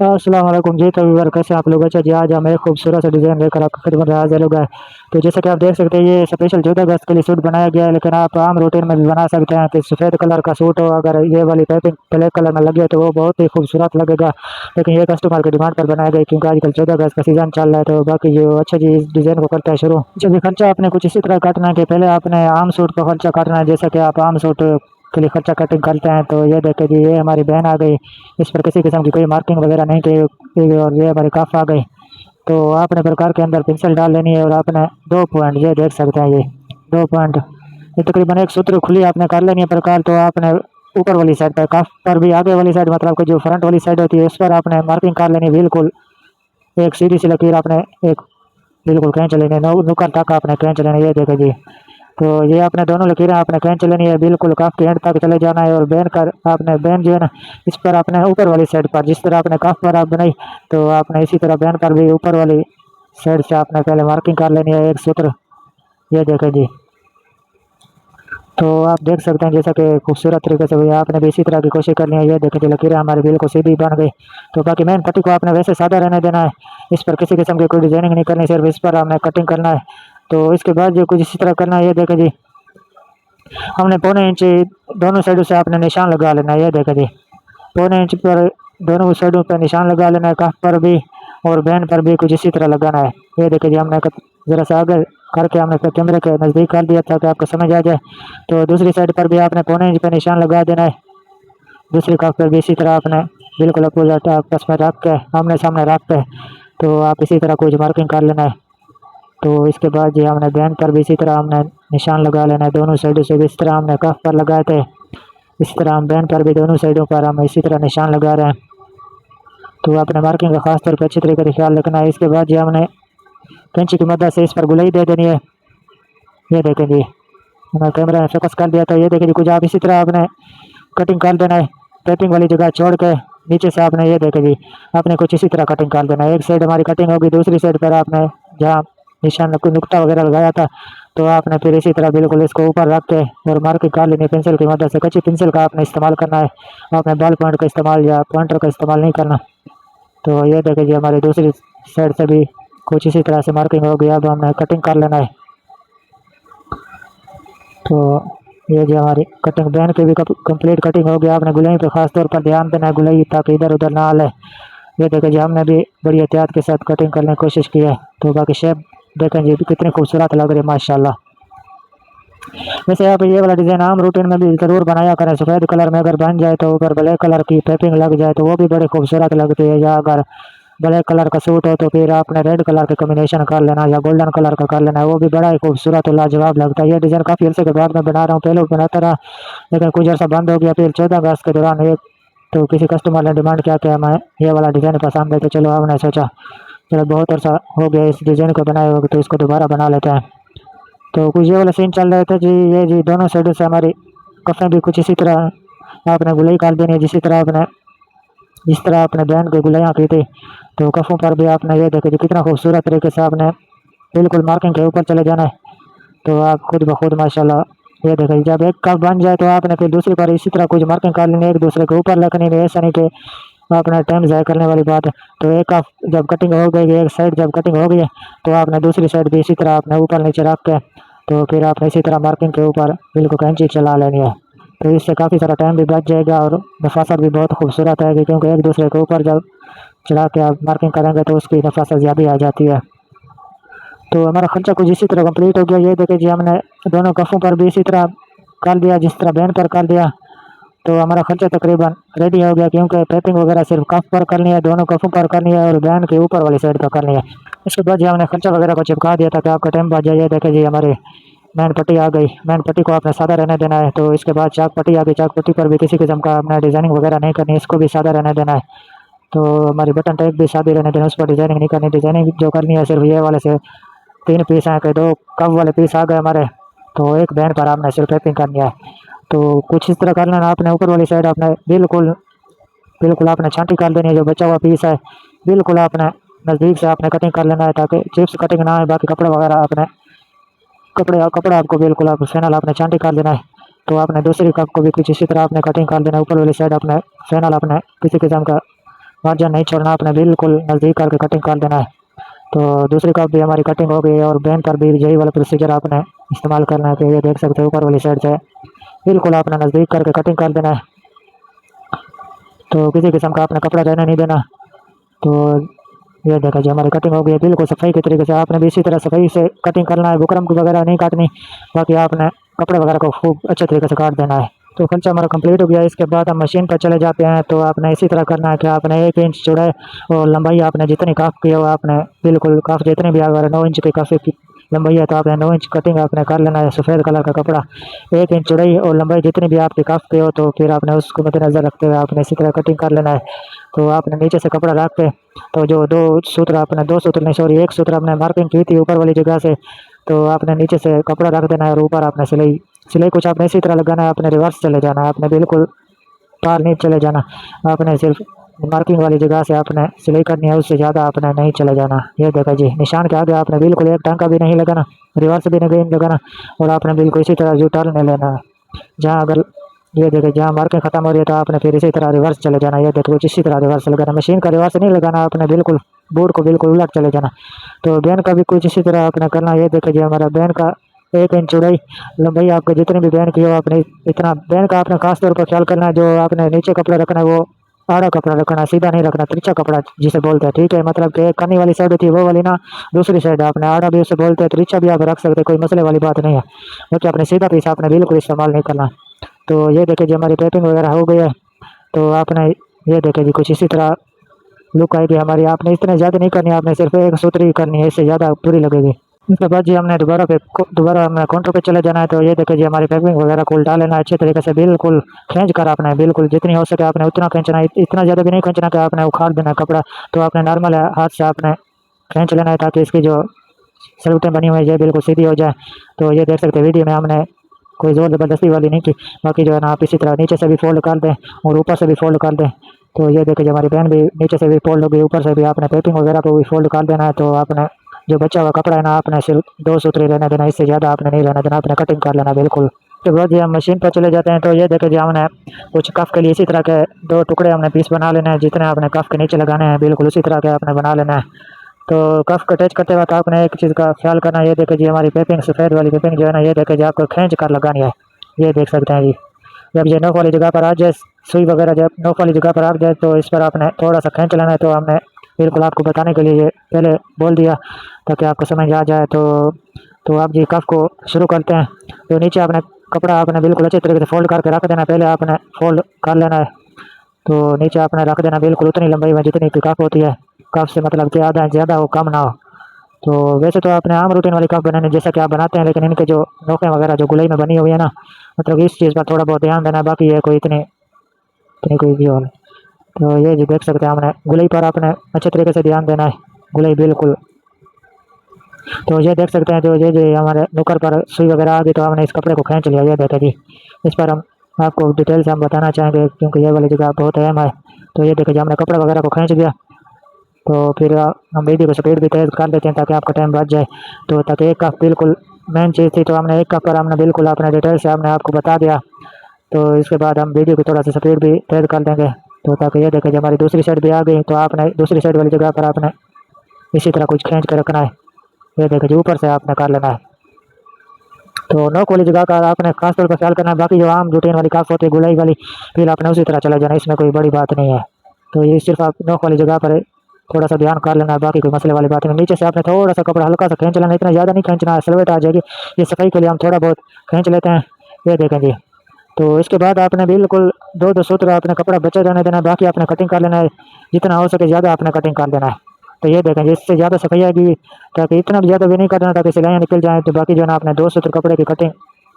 अस्सलाम वालेकुम जी। तो व्यूअर कैसे आप लोग? अच्छा जी, आज हम एक खूबसूरत सा डिज़ाइन लेकर आपकी खिदमत में हाजिर हो गए। तो जैसे कि आप देख सकते हैं, ये स्पेशल 14 अगस्त के लिए सूट बनाया गया है, लेकिन आप आम रूटीन में भी बना सकते हैं। तो सफ़ेद कलर का सूट हो, अगर ये वाली पाइपिंग ब्लैक कलर में लगे तो वो बहुत ही खूबसूरत लगेगा। लेकिन ये कस्टमर की डिमांड पर बनाया गया, क्योंकि आजकल 14 अगस्त का सीजन चल रहा है। तो बाकी जो अच्छा जी, इस डिज़ाइन को करता है शुरू। जब भी खर्चा आपने कुछ इसी तरह काटना है कि पहले आपने आम सूट का खर्चा काटना है। जैसा कि आप आम सूट के लिए खर्चा कटिंग करते हैं, तो ये देखे जी, ये हमारी बहन आ गई। इस पर किसी किस्म की कोई मार्किंग वगैरह नहीं की, और ये हमारी काफ आ गई। तो आपने प्रकार के अंदर पेंसिल डाल लेनी है, और आपने 2 पॉइंट ये देख सकते हैं, ये 2 पॉइंट, ये तकरीबन एक सूत्र खुली आपने कर लेनी है प्रकार। तो आपने ऊपर वाली साइड पर, काफ पर भी आगे वाली साइड, मतलब कि जो फ्रंट वाली साइड होती है, उस पर आपने मार्किंग कर लेनी है। बिल्कुल एक सीधी सी लकीर आपने एक बिल्कुल खींच लेनी है, नुक्कड़ तक आपने खींच लेनी है। ये देखो जी, तो ये आपने दोनों लकीरें आपने खींच लेनी है, बिल्कुल काफ के एंड तक चले जाना है। और बैन कर आपने बैन जो है ना, इस पर आपने ऊपर वाली साइड पर, जिस तरह आपने काफ पर आप बनाई, तो आपने इसी तरह बैन पर भी ऊपर वाली साइड से आपने पहले मार्किंग कर लेनी है एक सूत्र। ये देखें जी, तो आप देख सकते हैं जैसा कि खूबसूरत तरीके से हुई। आपने भी इसी तरह की कोशिश करनी है। ये देखें जी, लकीरें हमारी बिल्कुल सीधी बन गई। तो बाकी मेन पट्टी को आपने वैसे सादा रहने देना है, इस पर किसी किस्म की कोई डिजाइनिंग नहीं करनी, सिर्फ इस पर आपने कटिंग करना है। तो इसके बाद जो कुछ इसी तरह करना है, ये देखें जी, हमने पौने इंच दोनों साइडों से आपने निशान लगा लेना है। ये देखें जी, पौने इंच पर दोनों साइडों पर निशान लगा लेना है, कफ पर भी और बैन पर भी कुछ इसी तरह लगाना है। ये देखें जी, हमने ज़रा सा आगे करके हमने फिर कैमरे के नज़दीक कर दिया ताकि आपको समझ आ जाए। तो दूसरी साइड पर भी आपने पौने इंच पर निशान लगा देना है, दूसरी कफ पर भी इसी तरह आपने बिल्कुल अपोजिट आपस में रख के, आमने सामने रख के, तो आप इसी तरह कुछ मार्किंग कर लेना है। तो इसके बाद जी हमने बैन पर भी इसी तरह हमने निशान लगा लेना है दोनों साइडों से। जिस तरह हमने कफ पर लगाए थे, इस तरह हम बैन पर भी दोनों साइडों पर हम इसी तरह निशान लगा रहे हैं। तो आपने मार्किंग का खास तौर पर अच्छी तरीके से ख्याल रखना है। इसके बाद जी हमने कैंची की मदद से इस पर गुलाई दे देनी है। ये देखें जी, मैंने कैमरा में फोकस कर दिया। तो ये देखें जी, कुछ आप इसी तरह आपने कटिंग कर देना है, टेपिंग वाली जगह छोड़ के नीचे से आपने, ये देखें जी, आपने कुछ इसी तरह कटिंग कर देना है। एक साइड हमारी कटिंग होगी, दूसरी साइड पर आपने जहाँ निशान कोई नुक्ता वगैरह लगाया था, तो आपने फिर इसी तरह बिल्कुल इसको ऊपर रख के और मार्किंग कर लेनी है पेंसिल की मदद से। कच्ची पेंसिल का आपने इस्तेमाल करना है, आपने बॉल पॉइंट का इस्तेमाल या पॉइंटर का इस्तेमाल नहीं करना। तो ये देखें जी, हमारी दूसरी साइड से भी कुछ इसी तरह से मार्किंग होगी। अब हमने कटिंग कर लेना है। तो ये जो हमारी कटिंग बैन की भी कंप्लीट कटिंग हो गया। आपने गुलाई पे खास तौर पर ध्यान देना है, गुलाई ताकि इधर उधर ना हले। ये देखें जी, हमने भी बड़ी एहतियात के साथ कटिंग करने की कोशिश की है। तो बाकी शेप देखें जी, कितनी खूबसूरत लग रही है माशाल्लाह। वैसे आप ये वाला डिज़ाइन आम रूटीन में भी ज़रूर बनाया करें। सफ़ेद कलर में अगर बन जाए तो ऊपर ब्लैक कलर की पैपिंग लग जाए तो वो भी बड़ी खूबसूरत लगती है। या अगर ब्लैक कलर का सूट हो तो फिर आपने रेड कलर का कॉम्बिनेशन कर लेना या गोल्डन कलर का कर लेना, वो भी बड़ा ही खूबसूरत और लाजवाब लगता है। ये डिज़ाइन काफ़ी अरसे के बाद मैं बना रहा हूँ, पहले बनाता रहा लेकिन कुछ अर्सा बंद हो गया। फिर 14 अगस्त के दौरान एक तो किसी कस्टमर ने डिमांड किया कि हमें ये वाला डिज़ाइन पसंद है। तो चलो हमने सोचा चलो बहुत अर्सा हो गया इस डिज़ाइन को बनाए हुए, तो इसको दोबारा बना लेते हैं। तो कुछ ये वाला सीन चल रहा था जी। ये जी दोनों साइडों से हमारी कफें भी कुछ इसी तरह आपने गुलाई कर देनी है, जिस तरह आपने बैन की गुलाइयाँ की थी। तो कफ़ों पर भी आपने ये देखे जी, कितना खूबसूरत तरीके से आपने बिल्कुल मार्किंग के ऊपर चले जाना है। तो आप खुद ब खुद माशाल्लाह ये देखें, जब एक कप बन जाए तो आपने फिर दूसरी बार इसी तरह कुछ मार्किंग कर लेनी है, एक दूसरे के ऊपर रखनी है। ऐसा नहीं कि आपने टाइम ज़ाया करने वाली बात है। तो एक कप जब कटिंग हो गई, एक साइड जब कटिंग हो गई है, तो आपने दूसरी साइड भी इसी तरह आपने ऊपर नीचे रख के, तो फिर आपने इसी तरह मार्किंग के ऊपर बिल्कुल कैंची चला लेनी है। तो इससे काफ़ी सारा टाइम भी बच जाएगा और नफासत भी बहुत खूबसूरत है, क्योंकि एक दूसरे के ऊपर जब चढ़ा के आप मार्किंग करेंगे तो उसकी नफासत ज़्यादा आ जाती है। तो हमारा खर्चा कुछ इसी तरह कंप्लीट हो गया। ये देखे जी, हमने दोनों कफ़ों पर भी इसी तरह कर दिया, जिस तरह बैन पर कर दिया। तो हमारा खर्चा तकरीबन रेडी हो गया, क्योंकि पैपिंग वगैरह सिर्फ कफ पर करनी है, दोनों कफ़ों पर करनी है और बैन के ऊपर वाली साइड पर करनी है। इसके बाद जी हमने खर्चा वगैरह को चिपका दिया ताकि आपका टाइम बच जाए। ये देखे जी, हमारी मैन पट्टी आ गई। मैन पट्टी को आपने सादा रहने देना है। तो इसके बाद चाक पट्टी आ गई। चाक पट्टी पर भी किसी किस्म का आपने डिज़ाइनिंग वगैरह नहीं करनी, इसको भी सादा रहने देना है। तो हमारी बटन टाइप भी सादी रहने देना, उस पर डिज़ाइनिंग नहीं करनी। डिज़ाइनिंग जो करनी है सिर्फ ये वाले से 3 पीस हैं कि 2 कप वाले पीस आ गए हमारे, तो एक बैन पर आपने सिर्फ पैपिंग करनी है। तो कुछ इस तरह कर लेना। आपने ऊपर वाली साइड आपने बिल्कुल बिल्कुल आपने छांटी कर देनी है। जो बचा हुआ पीस है बिल्कुल आपने नज़दीक से आपने कटिंग कर लेना है, ताकि चिप्स कटिंग ना है। बाकी कपड़ा वगैरह आपने कपड़ा आपको बिल्कुल आप फैनल आपने छांटी कर देना है। तो आपने दूसरी कप को भी कुछ इसी तरह आपने कटिंग कर देना है। ऊपर वाली साइड आपने फैनल आपने किसी किस्म का मार्जिन नहीं छोड़ना, आपने बिल्कुल नज़दीक करके कटिंग कर देना है। तो दूसरी कप भी हमारी कटिंग हो गई है और बैन पर भी यही वाला प्रोसीजर आपने इस्तेमाल करना है। कि ये देख सकते हो ऊपर वाली साइड से बिल्कुल आपने नज़दीक करके कटिंग कर देना है। तो किसी किस्म का आपने कपड़ा रहने नहीं देना। तो ये देखा जी हमारी कटिंग हो गई है बिल्कुल सफाई के तरीके से। आपने भी इसी तरह सफाई से कटिंग करना है, बुकरम को वगैरह नहीं काटनी, बाकी आपने कपड़े वगैरह को खूब अच्छे तरीके से काट देना है। तो खर्चा हमारा कंप्लीट हो गया। इसके बाद हम मशीन पर चले जाते हैं। तो आपने इसी तरह करना है कि आपने 1 इंच चौड़ाई और लंबाई आपने जितनी काफ की हो आपने बिल्कुल काफ जितनी भी अगर 9 इंच की काफ़ी की लंबाई है तो आपने 9 इंच कटिंग आपने कर लेना है। सफ़ेद कलर का कपड़ा 1 इंच चौड़ाई और लंबाई जितनी भी आपकी काफ की हो तो फिर आपने उसको मद्देनज़र रखते हुए आपने इसी तरह कटिंग कर लेना है। तो आपने नीचे से कपड़ा रख के तो जो 2 सूत्र आपने 2 सूत्र नहीं सॉरी 1 सूत्र आपने मार्किंग की थी ऊपर वाली जगह से, तो आपने नीचे से कपड़ा रख देना है और ऊपर आपने सिलाई सिलाई कुछ आपने इसी तरह लगाना है। आपने रिवर्स चले जाना है, आपने बिल्कुल पार नहीं चले जाना। आपने सिर्फ मार्किंग वाली जगह से आपने सिलाई करनी है, उससे ज़्यादा आपने नहीं चले जाना। ये देखा जी निशान के आगे आपने बिल्कुल एक टांका भी नहीं लगाना, रिवर्स भी नहीं लगाना और आपने बिल्कुल इसी तरह यू टर्न नहीं लेना है। जहाँ अगर ये देखिए जहाँ मार्किंग खत्म हो रही है तो आपने फिर इसी तरह रिवर्स चले जाना। ये देखो कुछ इसी तरह रिवर्स लगाना, मशीन का रिवर्स नहीं लगाना, आपने बिल्कुल बोर्ड को बिल्कुल उलट चले जाना। तो बैन का भी कुछ इसी तरह आपने करना। ये देखिए जी हमारा बैन का 1 इंच चौड़ाई लंबाई आपको जितनी भी बैन की हो आपने इतना बैन का आपने खास तौर पर ख्याल करना है। जो आपने नीचे कपड़ा रखना है वो आड़ा कपड़ा रखना, सीधा नहीं रखना, तिरछा कपड़ा जिसे बोलते हैं, ठीक है। मतलब कि करनी वाली साइड होती है वो वाली ना, दूसरी साइड आपने आड़ा भी उसे बोलते हैं, तिरछा भी आप रख सकते हैं, कोई मसले वाली बात नहीं है। क्योंकि आपने सीधा पीस आपने बिल्कुल इस्तेमाल नहीं करना। तो ये देखे जी हमारी पैकिंग वगैरह हो गई है। तो आपने ये देखे जी कुछ इसी तरह लुक आएगी हमारी। आपने इतने ज़्यादा नहीं करनी, आपने सिर्फ 1 सूत्र ही करनी है, इससे ज़्यादा पूरी लगेगी। इसके बाद जी हमने दोबारा हमें काउंटर पे चले जाना है। तो ये देखे जी हमारी पैकिंग वगैरह को उल्टा लेना है अच्छे तरीके से, बिल्कुल खींच कर आपने बिल्कुल जितनी हो सके आपने उतना खींचना है। इतना ज़्यादा भी नहीं खींचना कि आपने उखाड़ देना कपड़ा। तो आपने नॉर्मल हाथ से आपने खींच लेना है ताकि इसकी जो सलूटें बनी हुई है बिल्कुल सीधी हो जाए। तो ये देख सकते हैं वीडियो में हमने कोई ज़ोर ज़बरदस्ती वाली नहीं की। बाकी जो है ना आप इसी तरह नीचे से भी फोल्ड कर दें और ऊपर से भी फोल्ड कर दें। तो ये देखिए हमारी पैन भी नीचे से भी फोल्ड होगी, ऊपर से भी आपने पैकिंग वगैरह को भी फोल्ड कर देना है। तो आपने जो बचा हुआ कपड़ा है ना आपने सिर्फ 2 सूत्र ही रहने देना, इससे ज़्यादा आपने नहीं रहना देना, आपने कटिंग कर लेना बिल्कुल। तो बाद हम मशीन पर चले जाते हैं। तो ये देखिए हमने कुछ कफ के लिए इसी तरह के 2 टुकड़े हमने पीस बना लेना है, जितने आपने कफ के नीचे लगाने हैं बिल्कुल उसी तरह के आपने बना लेना है। तो कफ को टच करते वक्त आपने एक चीज़ का ख्याल करना है। ये देखिए जी हमारी पैपिंग सफ़ेद वाली पैपिंग जो है ना ये देखिए जी आपको खींच कर लगानी है। ये देख सकते हैं जी जब ये नोक वाली जगह पर आ जाए, सुई वगैरह जब नोक वाली जगह पर आ जाए तो इस पर आपने थोड़ा सा खींच लेना है। तो हमने बिल्कुल आपको बताने के लिए ये पहले बोल दिया ताकि आपको समझ आ जाए। तो आप जी कफ को शुरू करते हैं। तो नीचे आपने कपड़ा आपने बिल्कुल अच्छे तरीके से फोल्ड करके रख देना, पहले आपने फोल्ड कर लेना है। तो नीचे आपने रख देना बिल्कुल उतनी लंबाई में जितनी की कफ होती है, कफ से मतलब ज़्यादा हो कम ना हो। तो वैसे तो आपने आम रूटीन वाली कप बनाने जैसा कि आप बनाते हैं, लेकिन इनके जो नोकें वगैरह जो गुलाई में बनी हुई है ना, मतलब इस चीज़ पर थोड़ा बहुत ध्यान देना है। बाकी ये कोई इतनी कोई भी हो नहीं। तो ये जी देख सकते हैं हमने गुलाई पर आपने अच्छे तरीके से ध्यान देना है, गुलाई बिल्कुल। तो ये देख सकते हैं जो ये हमारे नुकर पर सुई वगैरह आ गई तो हमने इस कपड़े को खींच लिया। ये देखे जी इस पर हम आपको डिटेल से हम बताना चाहेंगे क्योंकि ये वाली जगह बहुत अहम है। तो ये देखे जी हमने कपड़ा वगैरह को खींच लिया। तो फिर हम वीडियो को स्पीड भी तेज़ कर देते हैं ताकि आपका टाइम बच जाए। तो ताकि एक कप बिल्कुल मेन चीज़ थी, तो हमने एक कप पर हमने बिल्कुल अपने डिटेल से हमने आपको बता दिया। तो इसके बाद हम वीडियो की थोड़ा सा स्पीड भी तेज़ कर देंगे। तो ताकि ये देखें जब हमारी दूसरी साइड भी आ गई तो आपने दूसरी साइड वाली जगह पर आपने इसी तरह कुछ खींच कर रखना है। ये देखें जी ऊपर से आपने कर लेना है। तो नोक वाली जगह का आपने खास तौर पर ख्याल करना है। बाकी जो आम रूटीन वाली काफ होती है गुलाई वाली, फिर आपने उसी तरह चला जाना, इसमें कोई बड़ी बात नहीं है। तो ये सिर्फ आप नोक वाली जगह पर थोड़ा सा ध्यान कर लेना है, बाकी कोई मसले वाली बात नहीं। नीचे से आपने थोड़ा सा कपड़ा हल्का सा खींच लेना, इतना ज़्यादा नहीं खींचना है, सलवट आ जाएगी। ये सफाई के लिए हम थोड़ा बहुत खींच लेते हैं। ये देखें जी। तो इसके बाद आपने बिल्कुल 2 सूत्र आपने कपड़ा बचा जाने देना है, बाकी आपने कटिंग कर लेना है, जितना हो सके ज़्यादा आपने कटिंग कर देना है। तो ये देखें जी इससे ज़्यादा सफाई आएगी, ताकि इतना भी ज़्यादा भी नहीं करना ताकि सिलाइयाँ निकल जाएँ। तो बाकी जो है ना आपने 2 सूत्र कपड़े की कटिंग,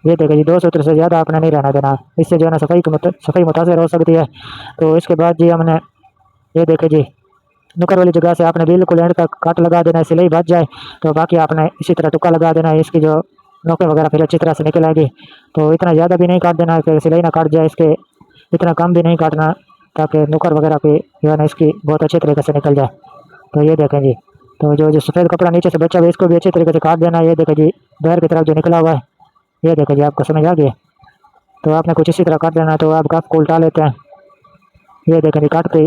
ये देखें जी 2 सूत्र से ज़्यादा आपने नहीं रहना देना, इससे जो है ना सफाई मुतासर हो सकती है। तो इसके बाद जी हमने ये देखें जी नुकर वाली जगह से आपने बिल्कुल एंड तक कट लगा देना है, सिलाई बच जाए तो बाकी आपने इसी तरह टुक्का लगा देना है। इसकी जो नोकें वगैरह फिर अच्छी तरह से निकल आएगी। तो इतना ज़्यादा भी नहीं काट देना है कि सिलाई ना काट जाए, इसके इतना कम भी नहीं काटना ताकि नुकर वगैरह की जो है ना इसकी बहुत अच्छे तरीके से निकल जाए। तो ये देखें जी। तो जो सफ़ेद कपड़ा नीचे से बचा हुआ है इसको भी अच्छे तरीके से काट देना है। ये देखें जी बाहर की तरफ जो निकला हुआ है, ये देखें जी आपको समझ आ गया। तो आपने कुछ इसी तरह काट देना है। तो आप कप को उल्टा लेते हैं, ये देखें जी काट के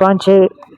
5-6